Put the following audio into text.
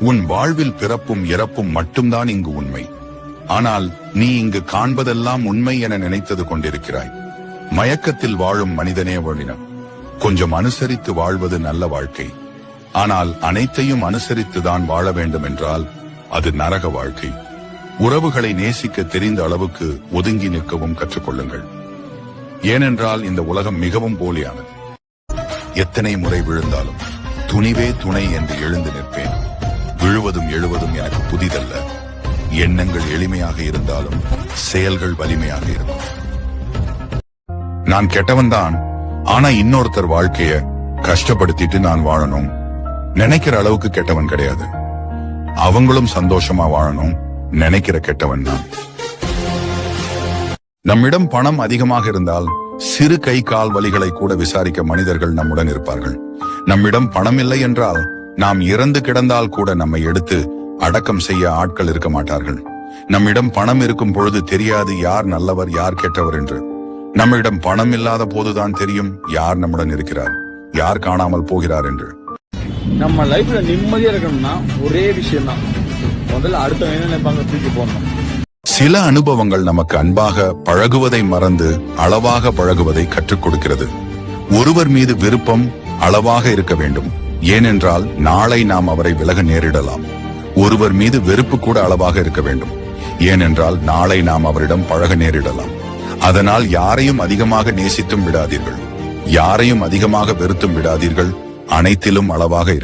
உன் வாழ்வில் பிறப்பும் இறப்பும் மட்டும்தான் இங்கு உண்மை. ஆனால் நீ இங்கு காண்பதெல்லாம் உண்மை என நினைத்தது கொண்டிருக்கிறாய். மயக்கத்தில் வாழும் மனிதனே வழினம். கொஞ்சம் அனுசரித்து வாழ்வது நல்ல வாழ்க்கை. ஆனால் அனைத்தையும் அனுசரித்துதான் வாழ வேண்டும் என்றால் அது நரக வாழ்க்கை. உறவுகளை நேசிக்க தெரிந்த அளவுக்கு ஒதுங்கி நிற்கவும் கற்றுக்கொள்ளுங்கள். ஏனென்றால் இந்த உலகம் மிகவும் போலியானது. எத்தனை முறை விழுந்தாலும் துணிவே துணை என்று எழுந்து நிற்பேன். விழுவதும் எழுவதும் எனக்கு புதிதல்ல. எண்ணங்கள் எளிமையாக இருந்தாலும் செயல்கள் வலிமையாக இருக்கும். நான் கெட்டவன்தான், ஆனா இன்னொருத்தர் வாழ்க்கைய கஷ்டப்படுத்திட்டு நான் வாழணும் நினைக்கிற அளவுக்கு கெட்டவன் கிடையாது. அவங்களும் சந்தோஷமா வாழணும் நினைக்கிற கெட்டவன் தான். நம்மிடம் பணம் அதிகமாக இருந்தால் சிறு கை கால் வலிகளை கூட விசாரிக்க மனிதர்கள் நம்முடன் இருப்பார்கள். நம்மிடம் பணம் இல்லை என்றால் நாம் இறந்து கிடந்தால் கூட நம்மை எடுத்து அடக்கம் செய்ய ஆட்கள் இருக்க மாட்டார்கள். நம்மிடம் பணம் இருக்கும் பொழுது தெரியாது யார் நல்லவர் யார் கெட்டவர் என்று. நம்மிடம் பணம் இல்லாத போதுதான் தெரியும் யார் நம்முடன் இருக்கிறார் யார் காணாமல் போகிறார் என்று. நம்ம லைஃப்ல நிம்மதியா இருக்கணும்னா ஒரே விஷயம் தான், முதல்ல அடுத்த நினைப்பாங்க தூக்கி போடணும். சில அனுபவங்கள் நமக்கு அன்பாக பழகுவதை மறந்து அளவாக பழகுவதை கற்றுக் கொடுக்கிறது. ஒருவர் மீது விருப்பம் அளவாக இருக்க வேண்டும், ஏனென்றால் நாளை நாம் அவரை விலக நேரிடலாம். ஒருவர் மீது வெறுப்பு கூட அளவாக இருக்க வேண்டும், ஏனென்றால் நாளை நாம் அவரிடம் பழக நேரிடலாம். அதனால் யாரையும் அதிகமாக நேசித்தும் விடாதீர்கள், யாரையும் அதிகமாக வெறுத்தும் விடாதீர்கள். அனைத்திலும் அளவாக இருங்கள்.